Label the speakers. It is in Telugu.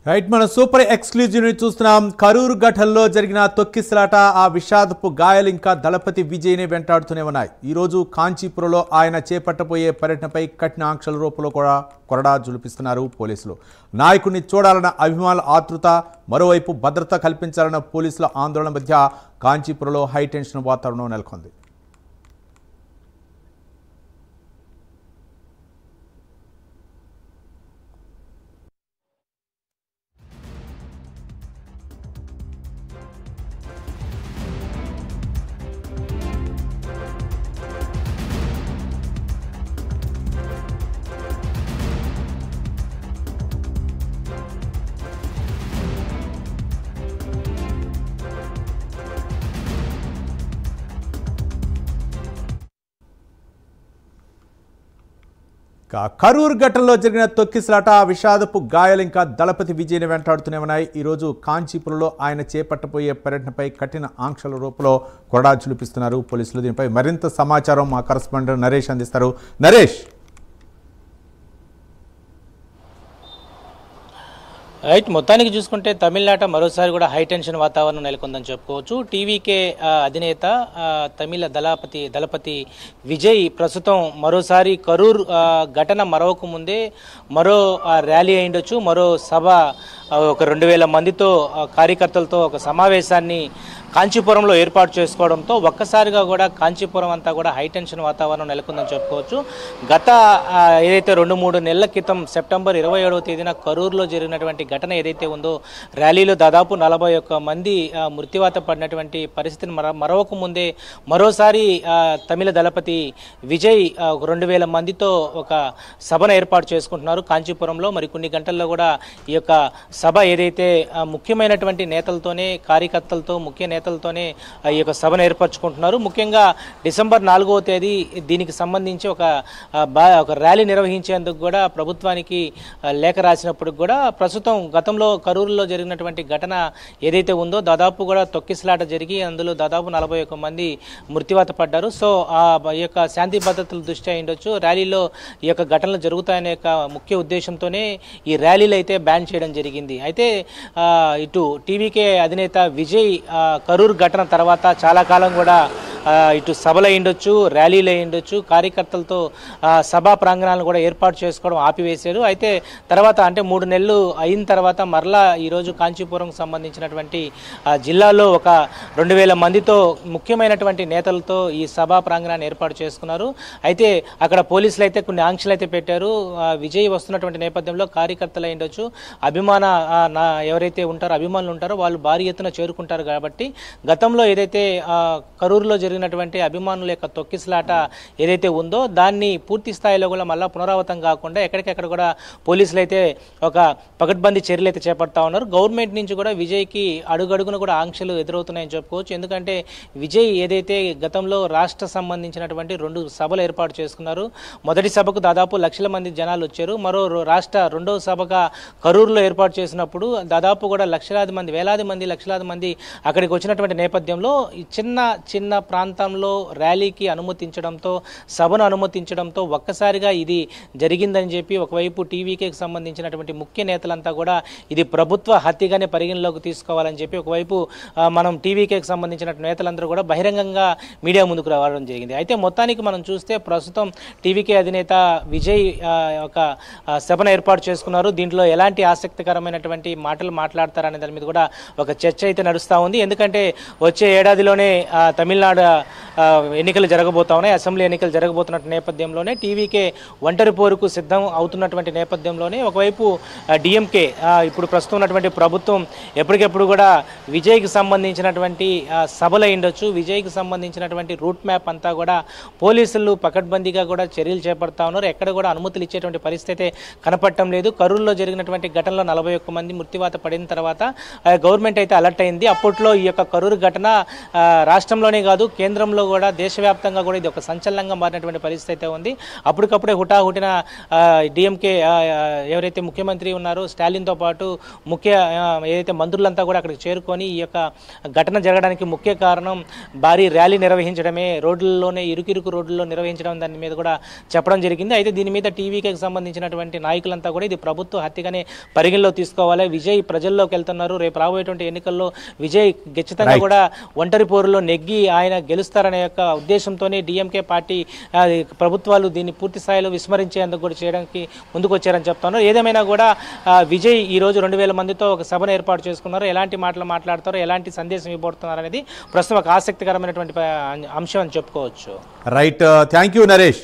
Speaker 1: రైట్ మన సూపర్ ఎక్స్క్లూజివ్ ని చూస్తున్నాం. కరూరు ఘటనలో జరిగిన తొక్కిసలాట, ఆ విషాదపు గాయాలు ఇంకా దళపతి విజయ్ని వెంటాడుతూనే ఉన్నాయి. ఈరోజు కాంచీపురంలో ఆయన చేపట్టబోయే పర్యటనపై కఠిన ఆంక్షల రూపంలో కూడా కొరడా జులిపిస్తున్నారు పోలీసులు. నాయకుడిని చూడాలన్న అభిమానుల ఆతృత, మరోవైపు భద్రత కల్పించాలన్న పోలీసుల ఆందోళన మధ్య కాంచీపురంలో హైటెన్షన్ వాతావరణం నెలకొంది. కరూరు ఘటనలో జరిగిన తొక్కిసలాట, విషాదపు గాయాలు ఇంకా దళపతి విజయ్ని వెంటాడుతూనే ఉన్నాయి. ఈరోజు కాంచీపురంలో ఆయన చేపట్టబోయే పర్యటనపై కఠిన ఆంక్షల రూపంలో కొరడా జులిపిస్తున్నారు పోలీసులు. దీనిపై మరింత సమాచారం మా కరెస్పాండెంట్ నరేష్ అందిస్తారు. నరేష్,
Speaker 2: రైట్, మొత్తానికి చూసుకుంటే తమిళనాట మరోసారి కూడా హై టెన్షన్ వాతావరణం నెలకొందని చెప్పుకోవచ్చు. టీవీకే అధినేత తమిళ దళపతి విజయ్ ప్రస్తుతం మరోసారి కరూర్ ఘటన మరొక ముందే మరో ర్యాలీ అయిండొచ్చు, మరో సభ ఒక 2000 మందితో కార్యకర్తలతో ఒక సమావేశాన్ని కాంచీపురంలో ఏర్పాటు చేసుకోవడంతో ఒక్కసారిగా కూడా కాంచీపురం అంతా కూడా హైటెన్షన్ వాతావరణం నెలకొందని చెప్పుకోవచ్చు. గత ఏదైతే 2-3 నెలల క్రితం సెప్టెంబర్ 27వ తేదీన కరూరులో జరిగినటువంటి ఘటన ఏదైతే ఉందో, ర్యాలీలో దాదాపు 41 మంది మృత్యువాత పడినటువంటి పరిస్థితిని మరొక ముందే మరోసారి తమిళ దళపతి విజయ్ 2000 మందితో ఒక సభను ఏర్పాటు చేసుకుంటున్నారు కాంచీపురంలో. మరి కొన్ని గంటల్లో కూడా ఈ యొక్క సభ ఏదైతే ముఖ్యమైనటువంటి నేతలతోనే, కార్యకర్తలతో, ముఖ్య నేతలతోనే ఈ యొక్క సభను ఏర్పరచుకుంటున్నారు. ముఖ్యంగా డిసెంబర్ 4వ తేదీ దీనికి సంబంధించి ఒక ర్యాలీ నిర్వహించేందుకు కూడా ప్రభుత్వానికి లేఖ రాసినప్పుడు కూడా ప్రస్తుతం గతంలో కరూరులో జరిగినటువంటి ఘటన ఏదైతే ఉందో దాదాపు కూడా తొక్కిసలాట జరిగి అందులో దాదాపు 41 మంది మృత్యువాత పడ్డారు. సో ఈ యొక్క శాంతి భద్రతల దృష్ట్యా ఉండొచ్చు ర్యాలీలో ఈ యొక్క ఘటనలు జరుగుతాయనే యొక్క ముఖ్య ఉద్దేశంతోనే ఈ ర్యాలీలు అయితే బ్యాన్ చేయడం జరిగింది. అయితే ఇటు టీవీకే అధినేత విజయ్ కరూరు ఘటన తర్వాత చాలా కాలం కూడా ఇటు సభలు అయ్యుండొచ్చు, ర్యాలీలు అయ్యుండొచ్చు, కార్యకర్తలతో సభా ప్రాంగణాలను కూడా ఏర్పాటు చేసుకోవడం ఆపివేశారు. అయితే తర్వాత అంటే 3 నెలలు అయిన తర్వాత మరలా ఈరోజు కాంచీపురంకు సంబంధించినటువంటి జిల్లాలో ఒక 2000 మందితో ముఖ్యమైనటువంటి నేతలతో ఈ సభా ప్రాంగణాన్ని ఏర్పాటు చేసుకున్నారు. అయితే అక్కడ పోలీసులు అయితే కొన్ని ఆంక్షలు అయితే పెట్టారు. విజయ్ వస్తున్నటువంటి నేపథ్యంలో కార్యకర్తలు అయ్యుండొచ్చు, ఎవరైతే ఉంటారో అభిమానులు ఉంటారో వాళ్ళు భారీ ఎత్తున చేరుకుంటారు. కాబట్టి గతంలో ఏదైతే కరూరులో జరిగినటువంటి అభిమానుల యొక్క తొక్కిసలాట ఏదైతే ఉందో దాన్ని పూర్తి స్థాయిలో కూడా మళ్ళీ పునరావృతం కాకుండా ఎక్కడికెక్కడ కూడా పోలీసులు అయితే ఒక పకడ్బందీ చర్యలు అయితే చేపడతా ఉన్నారు. గవర్నమెంట్ నుంచి కూడా విజయ్కి అడుగడుగున కూడా ఆంక్షలు ఎదురవుతున్నాయని చెప్పుకోవచ్చు. ఎందుకంటే విజయ్ ఏదైతే గతంలో రాష్ట్ర సంబంధించినటువంటి 2 సభలు ఏర్పాటు చేసుకున్నారు. మొదటి సభకు దాదాపు లక్షల మంది జనాలు వచ్చారు. మరో రాష్ట్ర 2వ సభగా కరూరులో ఏర్పాటు చేసినప్పుడు దాదాపు కూడా లక్షలాది మంది అక్కడికి వచ్చినటువంటి నేపథ్యంలో చిన్న ప్రాంతంలో ర్యాలీకి అనుమతించడంతో, సభను అనుమతించడంతో ఒక్కసారిగా ఇది జరిగిందని చెప్పి ఒకవైపు టీవీకేకి సంబంధించినటువంటి ముఖ్య నేతలంతా కూడా ఇది ప్రభుత్వ హత్యగానే పరిగణలోకి తీసుకోవాలని చెప్పి ఒకవైపు మనం టీవీకేకి సంబంధించిన నేతలందరూ కూడా బహిరంగంగా మీడియా ముందుకు రావడం జరిగింది. అయితే మొత్తానికి మనం చూస్తే ప్రస్తుతం టీవీకే అధినేత విజయ్ ఒక సభను ఏర్పాటు చేసుకున్నారు. దీంట్లో ఎలాంటి ఆసక్తికరమైనటువంటి మాటలు మాట్లాడతారనే దాని మీద కూడా ఒక చర్చ అయితే నడుస్తూ ఉంది. ఎందుకంటే వచ్చే ఏడాదిలోనే తమిళనాడు ఎన్నికలు జరగబోతా ఉన్నాయి, అసెంబ్లీ ఎన్నికలు జరగబోతున్న నేపథ్యంలోనే టీవీకే ఒంటరి పోరుకు సిద్ధం అవుతున్నటువంటి నేపథ్యంలోనే ఒకవైపు డిఎంకే ఇప్పుడు ప్రస్తుతం ఉన్నటువంటి ప్రభుత్వం ఎప్పటికెప్పుడు కూడా విజయ్కి సంబంధించినటువంటి సభలు అయ్యుండొచ్చు, విజయ్కి సంబంధించినటువంటి రూట్ మ్యాప్ అంతా కూడా పోలీసులు పకడ్బందీగా కూడా చర్యలు చేపడతా ఉన్నారు. ఎక్కడ కూడా అనుమతులు ఇచ్చేటువంటి పరిస్థితి కనపడటం లేదు. కరూరులో జరిగినటువంటి ఘటనలో 41 మంది మృత్యువాత పడిన తర్వాత గవర్నమెంట్ అయితే అలర్ట్ అయింది. అప్పట్లో ఈ యొక్క కరూరు ఘటన రాష్ట్రంలోనే కాదు కేంద్రంలో కూడా దేశవ్యాప్తంగా కూడా ఇది ఒక సంచలనంగా మారినటువంటి పరిస్థితి అయితే ఉంది. అప్పటికప్పుడే హుటాహుటిన డిఎంకే ఎవరైతే ముఖ్యమంత్రి ఉన్నారో స్టాలిన్తో పాటు ఏదైతే మంత్రులంతా కూడా అక్కడికి చేరుకొని ఈ యొక్క ఘటన జరగడానికి ముఖ్య కారణం భారీ ర్యాలీ నిర్వహించడమే, రోడ్లలోనే ఇరుకిరుకు రోడ్లలో నిర్వహించడం దాని మీద కూడా చెప్పడం జరిగింది. అయితే దీని మీద టీవీకి సంబంధించినటువంటి నాయకులంతా కూడా ఇది ప్రభుత్వ హత్యగానే పరిగణలో తీసుకోవాలి. విజయ్ ప్రజల్లోకి వెళ్తున్నారు. రేపు రాబోయేటువంటి ఎన్నికల్లో విజయ్ ఖచ్చితంగా కూడా ఒంటరి పోరులో నెగ్గి ఆయన గెలుస్తారనే యొక్క ఉద్దేశంతోనే డిఎంకే పార్టీ ప్రభుత్వాలు దీన్ని పూర్తి స్థాయిలో విస్మరించేందుకు కూడా చేయడానికి ముందుకు వచ్చారని చెప్తున్నారు. ఏదేమైనా కూడా విజయ్ ఈ రోజు 2000 మందితో ఒక సభను ఏర్పాటు చేసుకున్నారు. ఎలాంటి మాటలు మాట్లాడతారో, ఎలాంటి సందేశం ఇవ్వబోతున్నారు అనేది ప్రస్తుతం ఒక ఆసక్తికరమైనటువంటి అంశం అని చెప్పుకోవచ్చు.
Speaker 1: Right, thank you Naresh.